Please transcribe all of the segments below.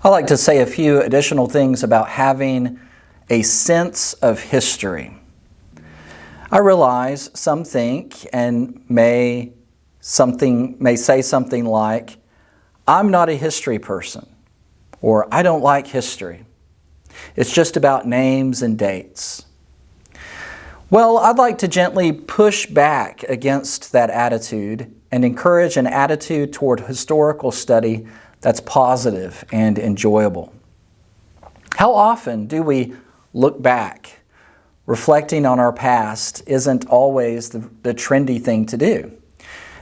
I'd like to say a few additional things about having a sense of history. I realize some think and may say something like, I'm not a history person, or I don't like history. It's just about names and dates. Well, I'd like to gently push back against that attitude and encourage an attitude toward historical study that's positive and enjoyable. How often do we look back? Reflecting on our past isn't always the trendy thing to do.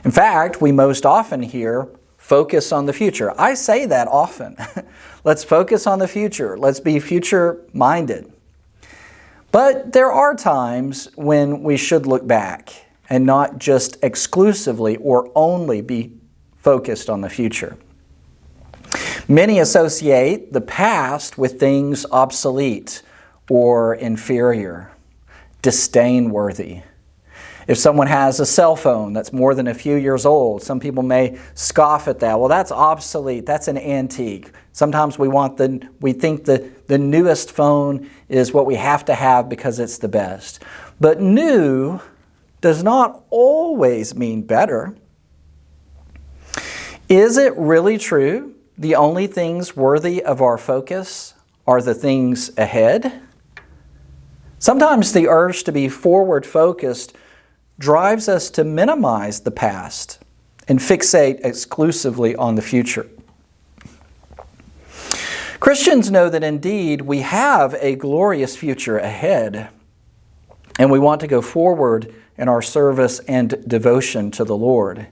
In fact, we most often hear, focus on the future. I say that often. Let's focus on the future. Let's be future-minded. But there are times when we should look back and not just exclusively or only be focused on the future. Many associate the past with things obsolete or inferior, disdain-worthy. If someone has a cell phone that's more than a few years old, some people may scoff at that. Well, that's obsolete. That's an antique. Sometimes we think the newest phone is what we have to have because it's the best. But new does not always mean better. Is it really true the only things worthy of our focus are the things ahead? Sometimes the urge to be forward-focused drives us to minimize the past and fixate exclusively on the future. Christians know that indeed we have a glorious future ahead, and we want to go forward in our service and devotion to the Lord.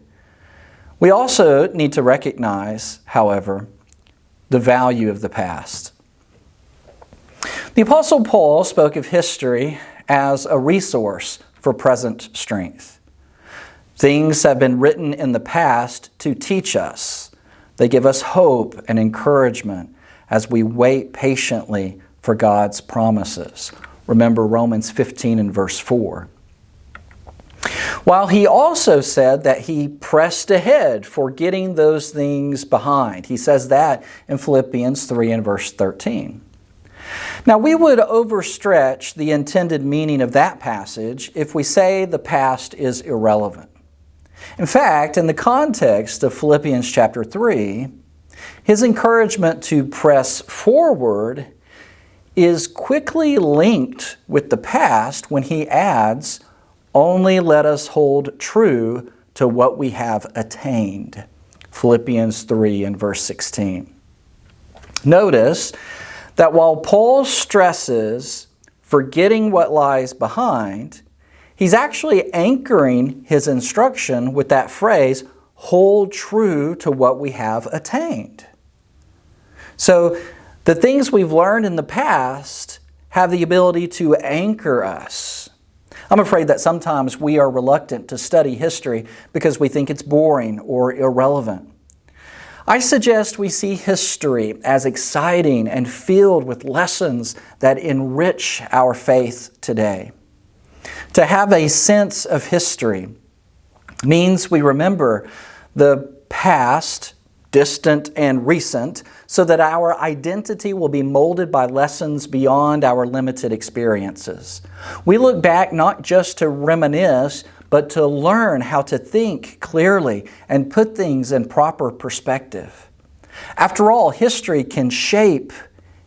We also need to recognize, however, the value of the past. The Apostle Paul spoke of history as a resource for present strength. Things have been written in the past to teach us. They give us hope and encouragement as we wait patiently for God's promises. Remember Romans 15 and verse 4. While he also said that he pressed ahead, forgetting those things behind. He says that in Philippians 3 and verse 13. Now, we would overstretch the intended meaning of that passage if we say the past is irrelevant. In fact, in the context of Philippians chapter 3, his encouragement to press forward is quickly linked with the past when he adds, only let us hold true to what we have attained. Philippians 3 and verse 16. Notice that while Paul stresses forgetting what lies behind, he's actually anchoring his instruction with that phrase, hold true to what we have attained. So the things we've learned in the past have the ability to anchor us. I'm afraid that sometimes we are reluctant to study history because we think it's boring or irrelevant. I suggest we see history as exciting and filled with lessons that enrich our faith today. To have a sense of history means we remember the past, distant and recent, so that our identity will be molded by lessons beyond our limited experiences. We look back not just to reminisce, but to learn how to think clearly and put things in proper perspective. After all, history can shape,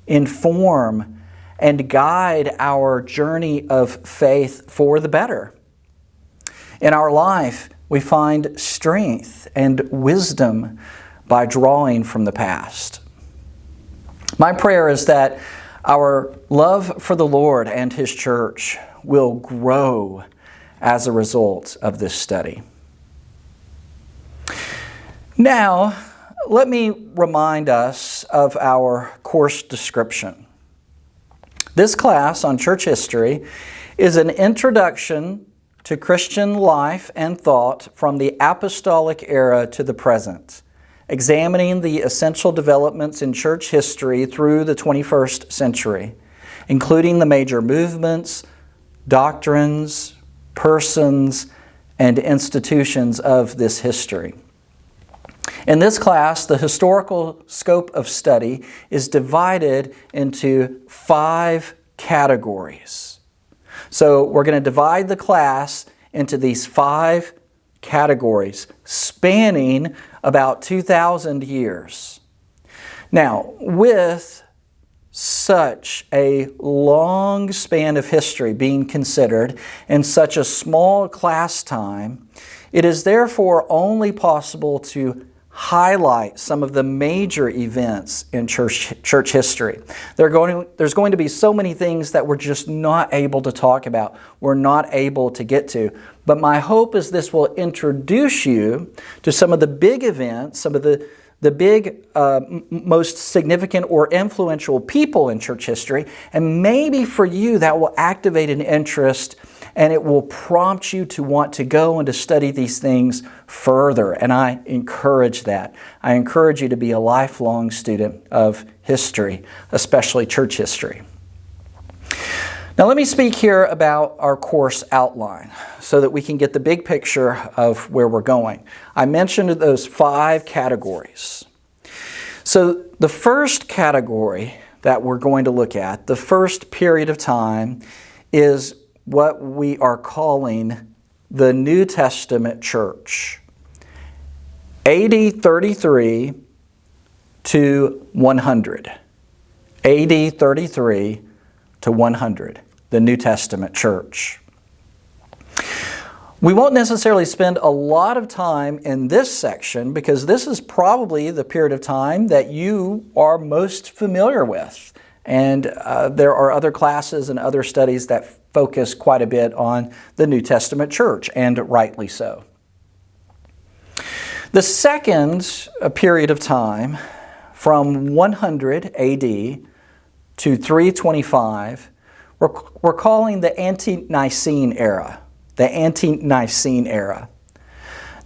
inform, and guide our journey of faith for the better. In our life, we find strength and wisdom by drawing from the past. My prayer is that our love for the Lord and His church will grow as a result of this study. Now, let me remind us of our course description. This class on church history is an introduction to Christian life and thought from the apostolic era to the present, examining the essential developments in church history through the 21st century, including the major movements, doctrines, persons, and institutions of this history. In this class, the historical scope of study is divided into 5 categories. So we're going to divide the class into these 5 categories, spanning about 2,000 years. Now, with such a long span of history being considered in such a small class time, it is therefore only possible to highlight some of the major events in church history. There's going to be so many things that we're just not able to talk about, we're not able to get to. But my hope is this will introduce you to some of the big events, some of the big, most significant or influential people in church history, and maybe for you that will activate an interest and it will prompt you to want to go and to study these things further. And I encourage that. I encourage you to be a lifelong student of history, especially church history. Now let me speak here about our course outline so that we can get the big picture of where we're going. I mentioned those 5 categories. So the first category that we're going to look at, the first period of time, is what we are calling the New Testament church. AD 33 to 100. AD 33 to 100. The New Testament church. We won't necessarily spend a lot of time in this section because this is probably the period of time that you are most familiar with. And there are other classes and other studies that focus quite a bit on the New Testament church, and rightly so. The second period of time, from 100 AD to 325, we're calling the Ante-Nicene era. The Ante-Nicene era.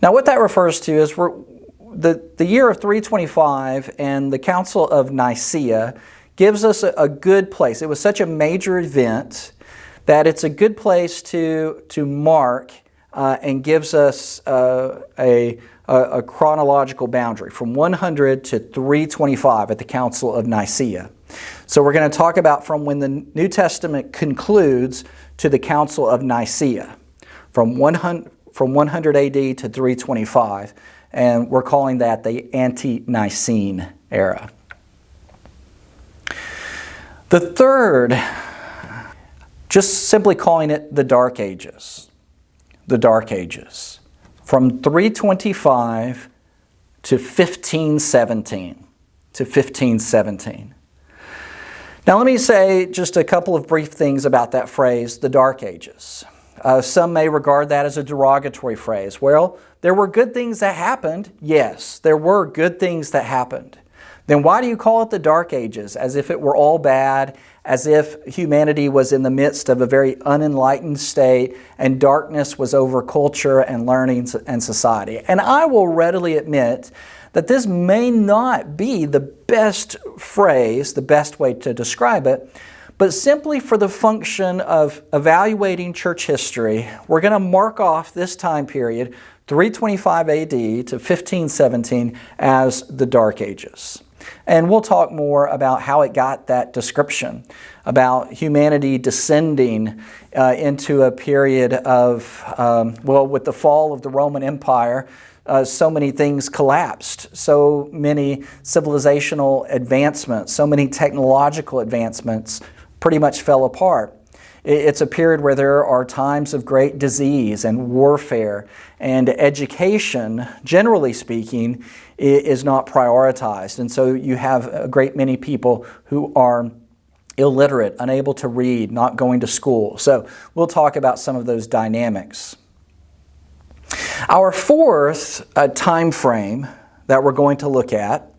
Now what that refers to is the year of 325 and the Council of Nicaea gives us a good place. It was such a major event that it's a good place to mark and gives us a chronological boundary from 100 to 325 at the Council of Nicaea. So we're going to talk about from when the New Testament concludes to the Council of Nicaea, from 100 AD to 325, and we're calling that the Ante-Nicene era. The third, just simply calling it the Dark Ages. The Dark Ages. From 325 to 1517. Now let me say just a couple of brief things about that phrase, the Dark Ages. Some may regard that as a derogatory phrase. Well, there were good things that happened. Yes, there were good things that happened. Then why do you call it the Dark Ages? As if it were all bad, as if humanity was in the midst of a very unenlightened state and darkness was over culture and learning and society. And I will readily admit that this may not be the best phrase, the best way to describe it, but simply for the function of evaluating church history, we're going to mark off this time period, 325 AD to 1517, as the Dark Ages. And we'll talk more about how it got that description, about humanity descending into a period of, with the fall of the Roman Empire, so many things collapsed, so many civilizational advancements, so many technological advancements pretty much fell apart. It's a period where there are times of great disease and warfare, and education, generally speaking, is not prioritized. And so you have a great many people who are illiterate, unable to read, not going to school. So we'll talk about some of those dynamics. Our fourth time frame that we're going to look at,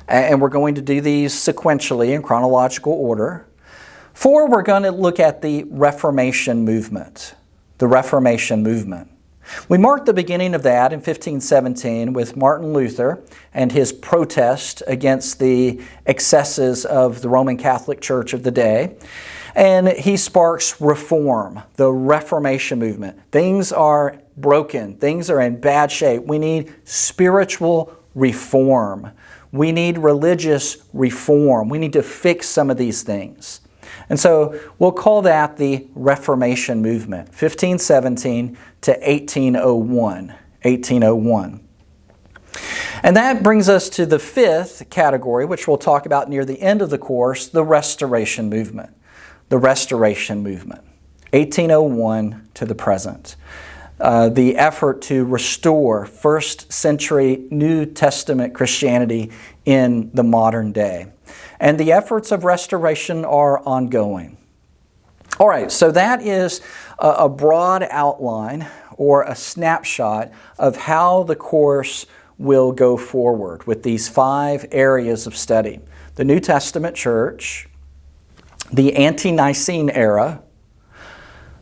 and we're going to do these sequentially in chronological order. 4, we're going to look at the Reformation movement. The Reformation movement. We marked the beginning of that in 1517 with Martin Luther and his protest against the excesses of the Roman Catholic Church of the day. And he sparks reform, the Reformation movement. Things are broken. Things are in bad shape. We need spiritual reform. We need religious reform. We need to fix some of these things. And so we'll call that the Reformation movement, 1517 to 1801. And that brings us to the fifth category, which we'll talk about near the end of the course, the Restoration movement. The Restoration movement, 1801 to the present. The effort to restore first century New Testament Christianity in the modern day. And the efforts of restoration are ongoing. All right, so that is a broad outline or a snapshot of how the course will go forward with these 5 areas of study. The New Testament church, the Ante-Nicene era,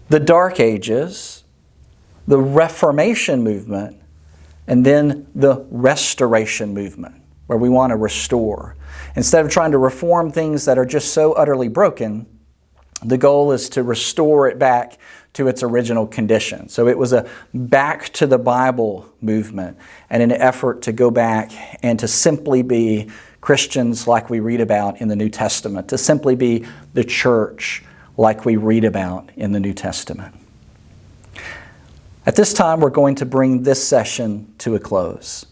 the Dark Ages, the Reformation movement, and then the Restoration movement, where we want to restore. Instead of trying to reform things that are just so utterly broken, the goal is to restore it back to its original condition. So it was a back to the Bible movement and an effort to go back and to simply be Christians like we read about in the New Testament, to simply be the church like we read about in the New Testament. At this time, we're going to bring this session to a close.